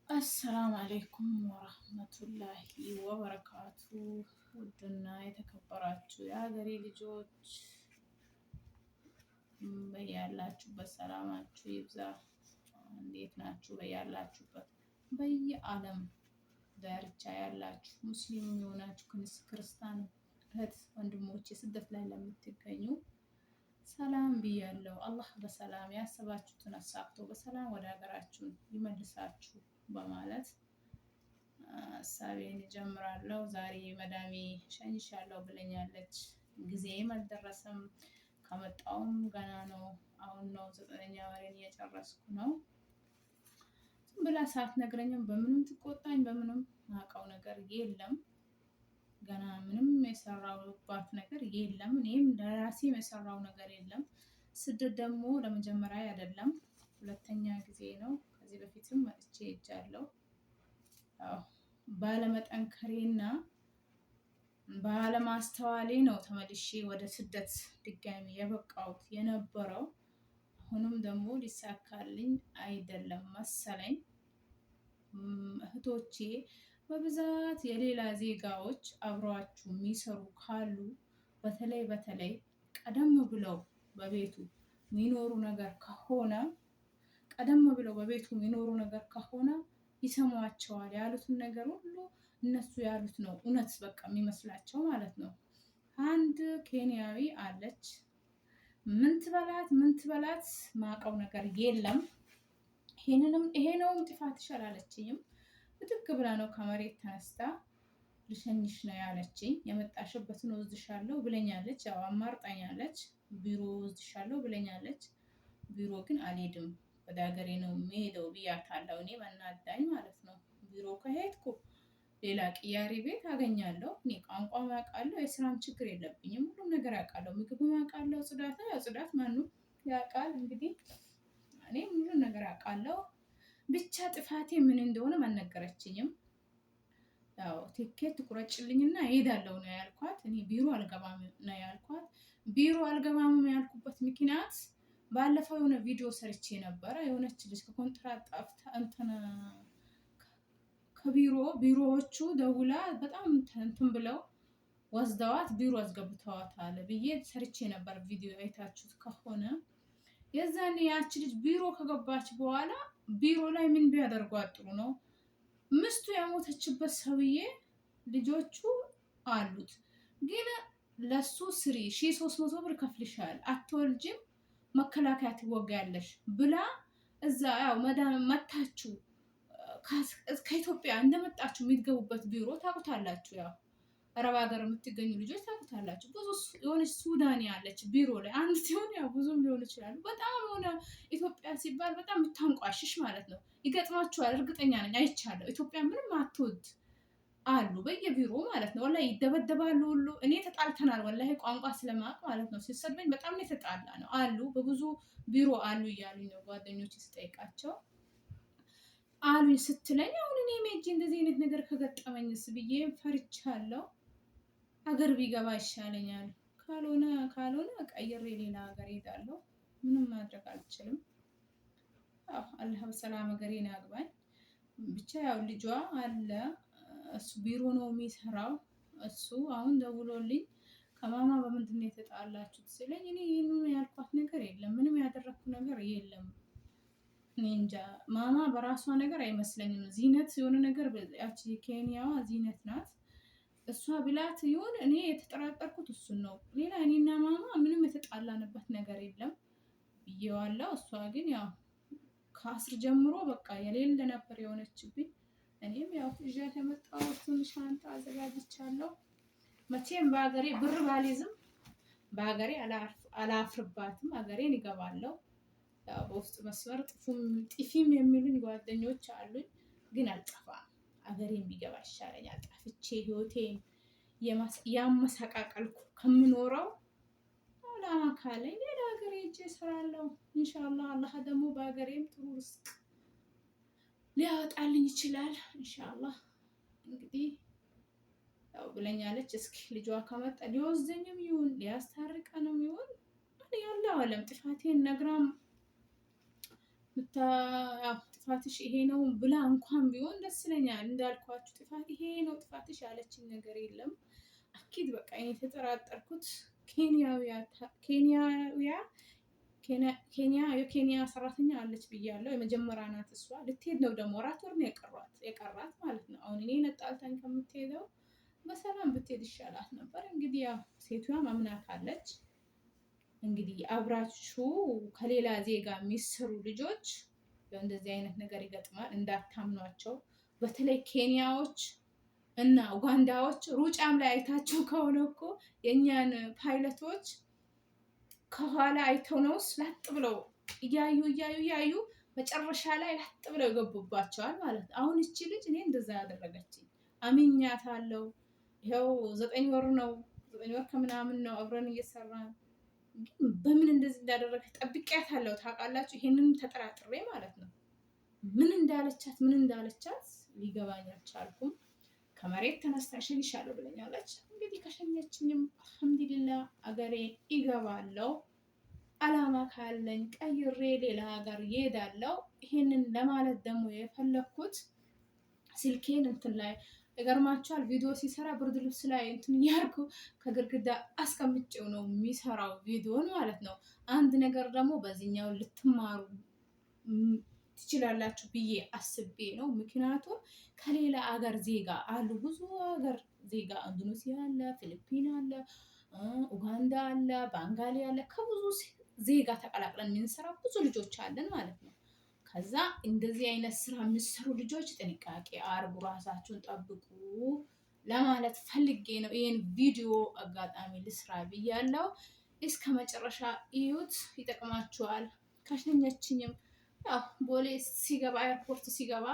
አሰላሙ አሌይኩም ወረህመቱላሂ ወበረካቱ። ውድና የተከበራችሁ የሀገሬ ልጆች በያላችሁበት ሰላማችሁ ይብዛ። እንዴት ናችሁ? በያላችሁበት በየዓለም ዳርቻ ያላችሁ ሙስሊም የሆናችሁ ክርስቲያን እህት ወንድሞቼ ስደት ላይ ለምትገኙ ሰላም ብያለሁ። አላህ በሰላም ያሰባችሁትን አሳክቶ በሰላም ወደ ሀገራችሁ ይመልሳችሁ በማለት ሀሳቤን እጀምራለሁ። ዛሬ መዳሜ ሸኝሻለሁ ብለኛለች። ጊዜም አልደረሰም። ከመጣውም ገና ነው። አሁን ነው 9ኛ ወሬን እየጨረስኩ ነው። ዝም ብላ ሳትነግረኝም በምንም ትቆጣኝ በምንም ማውቀው ነገር የለም። ገና ምንም የሰራሁባት ነገር የለም። እኔም ለራሴ የሰራው ነገር የለም። ስደት ደግሞ ለመጀመሪያ አይደለም፣ ሁለተኛ ጊዜ ነው። ከዚህ በፊትም መጥቼ ሄጃለሁ። ባለመጠንከሬና ባለማስተዋሌ ነው ተመልሼ ወደ ስደት ድጋሚ የበቃሁት የነበረው። አሁንም ደግሞ ሊሳካልኝ አይደለም መሰለኝ። እህቶቼ በብዛት የሌላ ዜጋዎች አብረዋችሁ የሚሰሩ ካሉ በተለይ ቀደም ብለው በቤቱ የሚኖሩ ነገር ከሆነ ይሰሟቸዋል። ያሉትን ነገር ሁሉ እነሱ ያሉት ነው እውነት በቃ የሚመስላቸው ማለት ነው። አንድ ኬንያዊ አለች። ምን ትበላት ማቀው ነገር የለም። ይሄ ነውም ጥፋትሽ አላለችኝም። ብድግ ብላ ነው ከመሬት ተነስታ ልሸኝሽ ነው ያለችኝ። የመጣሽበትን ወስድሻለሁ ብለኛለች። ያው አማርጣኛለች። ቢሮ ወስድሻለሁ ብለኛለች። ቢሮ ግን አልሄድም ወደ ሀገሬ ነው የምሄደው ብያታለሁ። እኔ መናዳኝ ማለት ነው። ቢሮ ከሄድኩ ሌላ ቅያሪ ቤት አገኛለሁ። እኔ ቋንቋ አውቃለሁ፣ የስራም ችግር የለብኝም። ሁሉም ነገር አውቃለሁ። ምግብም አውቃለሁ፣ ጽዳት ማንም ያውቃል። እንግዲህ እኔም ሁሉም ነገር አውቃለሁ። ብቻ ጥፋቴ ምን እንደሆነ አልነገረችኝም። ያው ቲኬት ቁረጭልኝና እሄዳለሁ ነው ያልኳት። እኔ ቢሮ አልገባም ነው ያልኳት። ቢሮ አልገባም ያልኩበት ምክንያት ባለፈው የሆነ ቪዲዮ ሰርቼ ነበረ። የሆነች ልጅ ከኮንትራት ጠፍታ ቢሮዎቹ ደውላ በጣም እንትን ብለው ወስደዋት ቢሮ አስገብተዋታል ብዬ ሰርቼ ነበር። ቪዲዮ አይታችሁት ከሆነ የዛኔ ያቺ ልጅ ቢሮ ከገባች በኋላ ቢሮ ላይ ምን ቢያደርጓት ጥሩ ነው? ምስቱ የሞተችበት ሰውዬ ልጆቹ አሉት። ግን ለሱ ስሪ 1300 ብር ከፍልሻል፣ አትወልጅም፣ መከላከያ ትወጋያለሽ ብላ እዛ ያው መታችሁ ከኢትዮጵያ እንደመጣችሁ የሚገቡበት ቢሮ ታውቁታላችሁ። ያው አረብ ሀገር የምትገኙ ልጆች ታውቁታላችሁ። ብዙ የሆነች ሱዳኒ ያለች ቢሮ ላይ አንድ ሲሆን ያው ብዙም ሊሆን ይችላሉ። በጣም የሆነ ኢትዮጵያ ሲባል በጣም የምታንቋሽሽ ማለት ነው። ይገጥማችኋል፣ እርግጠኛ ነኝ፣ አይቻለሁ። ኢትዮጵያ ምንም አትወድ አሉ በየቢሮ ማለት ነው። ወላሂ ይደበደባሉ ሁሉ። እኔ ተጣልተናል ወላሂ ቋንቋ ስለማውቅ ማለት ነው። ሲሰድበኝ በጣም ነው የተጣላ ነው አሉ። በብዙ ቢሮ አሉ እያሉኝ ነው ጓደኞች ስጠይቃቸው አሉኝ ስትለኝ፣ አሁን እኔ ሜጄ እንደዚህ አይነት ነገር ከገጠመኝስ ብዬ ፈርቻለሁ። ሀገር ቢገባ ይሻለኛል። ካልሆነ ቀይሬ ሌላ ሀገር ሄዳለሁ። ምንም ማድረግ አልችልም። አላህ በሰላም ሀገሬን ያግባኝ። ብቻ ያው ልጇ አለ፣ እሱ ቢሮ ነው የሚሰራው። እሱ አሁን ደውሎልኝ ከማማ በምንድን ነው የተጣላችሁት ሲለኝ፣ እኔ ይህንን ያልኳት ነገር የለም፣ ምንም ያደረኩት ነገር የለም። እኔ እንጃ ማማ በራሷ ነገር አይመስለኝም። ዚነት የሆነ ነገር ያቺ ኬንያዋ ዚነት ናት። እሷ ብላት ይሆን እኔ የተጠራጠርኩት እሱን ነው። ሌላ እኔና ማማ ምንም የተጣላንበት ነገር የለም ብዬዋለሁ። እሷ ግን ያው ከአስር ጀምሮ በቃ የሌለ ነበር የሆነችብኝ። እኔም ያው ይዣት የመጣሁትን ሻንጣ አዘጋጅቻለሁ። መቼም በሀገሬ ብር ባልይዝም በሀገሬ አላፍርባትም። ሀገሬን ይገባለሁ። ያው በውስጥ መስመር ጥፊም የሚሉኝ ጓደኞች አሉኝ። ግን አልጠፋም። ሀገሬን ቢገባ ይሻለኛል። ጠፍቼ ህይወቴን ያመሰቃቀልኩ ከምኖረው አላማ ካለኝ ሌላ ሀገር ሄጄ እሰራለሁ። ኢንሻአላህ አላህ ደግሞ በሀገሬም ጥሩ ርስቅ ሊያወጣልኝ ይችላል። ኢንሻአላህ እንግዲህ ያው ብለኛለች። እስኪ ልጇ ከመጣ ሊወስደኝም ይሁን ሊያስታርቀንም ይሁን ያለው አለም ጥፋቴን ነግራም ጥፋትሽ ይሄ ነው ብላ እንኳን ቢሆን ደስ ይለኛል። እንዳልኳችሁ ጥፋት ይሄ ነው ጥፋትሽ ያለችኝ ነገር የለም። አኪድ በቃ የተጠራጠርኩት የኬንያ ሰራተኛ አለች ብያለሁ። የመጀመሪያ ናት እሷ። ልትሄድ ነው ደግሞ 4 ወር ነው የቀራት ማለት ነው። አሁን እኔ ነጣልታኝ ከምትሄደው በሰላም ብትሄድ ይሻላት ነበር። እንግዲህ ያው ሴቷም አምናታለች። እንግዲህ አብራችሁ ከሌላ ዜጋ የሚሰሩ ልጆች እንደዚህ አይነት ነገር ይገጥማል፣ እንዳታምኗቸው። በተለይ ኬንያዎች እና ኡጋንዳዎች ሩጫም ላይ አይታችሁ ከሆነ እኮ የእኛን ፓይለቶች ከኋላ አይተው ነው ላጥ ብለው እያዩ መጨረሻ ላይ ላጥ ብለው ይገቡባቸዋል ማለት ነው። አሁን እቺ ልጅ እኔ እንደዛ ያደረገችኝ አምኛታለሁ። ይኸው 9 ወር ነው 9 ወር ከምናምን ነው አብረን እየሰራን፣ ግን በምን እንደዚህ እንዳደረገ ጠብቂያታለሁ። ታውቃላችሁ፣ ይሄንን ተጠራጥሬ ማለት ነው። ምን እንዳለቻት ሊገባኝ አልቻልኩም። ከመሬት ተነስታ እሸኝሻለሁ ብለኛለች። እንግዲህ ከሸኘችኝም አልሐምዱሊላህ አገሬ ይገባለሁ። አላማ ካለኝ ቀይሬ ሌላ ሀገር ይሄዳለሁ። ይሄንን ለማለት ደግሞ የፈለኩት ስልኬን እንትን ላይ ይገርማችኋል፣ ቪዲዮ ሲሰራ ብርድ ልብስ ላይ እንትን እያልኩ ከግድግዳ አስቀምጬው ነው የሚሰራው ቪዲዮን ማለት ነው። አንድ ነገር ደግሞ በዚህኛው ልትማሩ ትችላላችሁ ብዬ አስቤ ነው። ምክንያቱም ከሌላ አገር ዜጋ አሉ፣ ብዙ ሀገር ዜጋ ኢንዶኔሲያ አለ፣ ፊሊፒን አለ፣ ኡጋንዳ አለ፣ ባንጋሊ አለ። ከብዙ ዜጋ ተቀላቅለን የምንሰራ ብዙ ልጆች አለን ማለት ነው። ከዛ እንደዚህ አይነት ስራ የምትሰሩ ልጆች ጥንቃቄ አርጉ፣ ራሳችሁን ጠብቁ ለማለት ፈልጌ ነው። ይህን ቪዲዮ አጋጣሚ ልስራ ብያለሁ። እስከ መጨረሻ እዩት፣ ይጠቅማችኋል። ከሸኘችኝም ቦሌ ሲገባ ኤርፖርት ሲገባ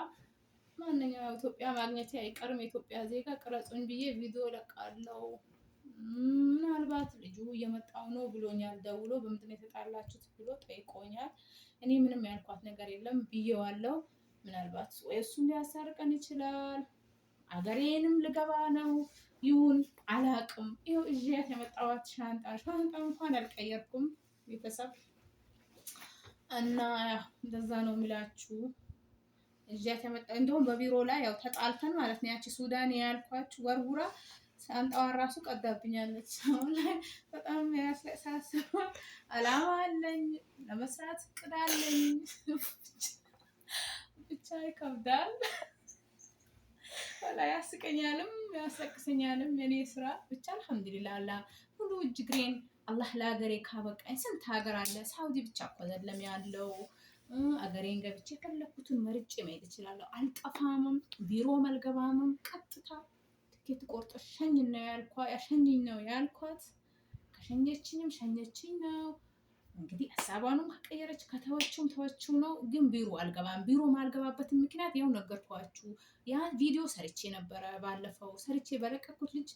ማንኛውም ኢትዮጵያ ማግኘት አይቀርም። የኢትዮጵያ ዜጋ ቅረጹኝ ብዬ ቪዲዮ ለቃለሁ። ምናልባት ልጁ እየመጣው ነው ብሎኛል። ደውሎ በምንድን ነው የተጣላችሁት ብሎ ጠይቆኛል። እኔ ምንም ያልኳት ነገር የለም ብዬዋለሁ። ምናልባት ወይ እሱን ሊያሳርቀን ይችላል፣ አገሬንም ልገባ ነው ይሁን አላቅም። ይኸው እዣት የመጣኋት ሻንጣ እንኳን አልቀየርኩም ቤተሰብ እና እንደዛ ነው የሚላችሁ። እዣት የመጣ እንደውም በቢሮ ላይ ያው ተጣልተን ማለት ነው። ያቺ ሱዳን ያልኳችሁ ወርውራ ሻንጣዋን ራሱ ቀዳብኛለች። አሁን ላይ በጣም ያሳስባ። አላማ አለኝ፣ ለመስራት እቅድ አለኝ። ብቻ ይከብዳል። ወላሂ ያስቀኛልም ያስለቅሰኛልም የኔ ስራ። ብቻ አልሐምዱሊላህ አላህ ሁሉ እጅግሬን አላህ ለሀገሬ ካበቃኝ። ስንት ሀገር አለ። ሳውዲ ብቻ እኮ አይደለም ያለው። አገሬን ገብቼ የፈለኩትን መርጬ መሄድ እችላለሁ። አልጠፋምም፣ ቢሮም አልገባምም። ቀጥታ ትኬት ቆርጦ ሸኝኝ ነው ያልኳት። ከሸኘችኝም ሸኘችኝ ነው። እንግዲህ ሀሳቧንም ከቀየረች ተወችው ነው። ግን ቢሮ አልገባም። ቢሮ ማልገባበትን ምክንያት ያው ነገርኳችሁ። ያ ቪዲዮ ሰርቼ ነበረ ባለፈው ሰርቼ በለቀኩት ልጅ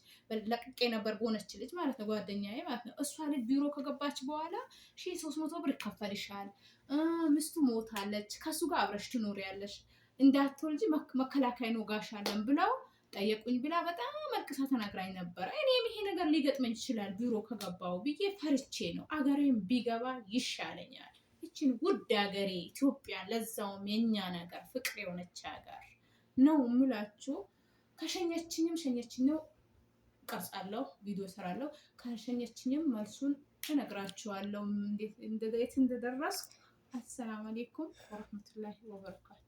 ለቅቄ ነበር። በሆነች ልጅ ማለት ነው፣ ጓደኛዬ ማለት ነው። እሷ ልጅ ቢሮ ከገባች በኋላ 1300 ብር ይከፈልሻል፣ ምስቱ ሞታለች፣ ከሱ ጋር አብረሽ ትኖሪያለሽ፣ እንዳትወልጂ መከላከያ እንወጋሻለን ብለው ጠየቁኝ ብላ በጣም አልቅሳ ተናግራኝ ነበር። እኔም ይሄ ነገር ሊገጥመኝ ይችላል ቢሮ ከገባው ብዬ ፈርቼ ነው። አገሬም ቢገባ ይሻለኛል። ይችን ውድ ሀገሬ ኢትዮጵያ፣ ለዛውም የኛ ነገር ፍቅር የሆነች ሀገር ነው የምላችሁ። ከሸኘችኝም ሸኘችኝ ነው፣ ቀርጻለሁ፣ ቪዲዮ ሰራለሁ። ከሸኘችኝም መልሱን እነግራችኋለሁ እንዴት እንደደረስኩ። አሰላሙ አለይኩም ወረህመቱላሂ ወበረካቱ።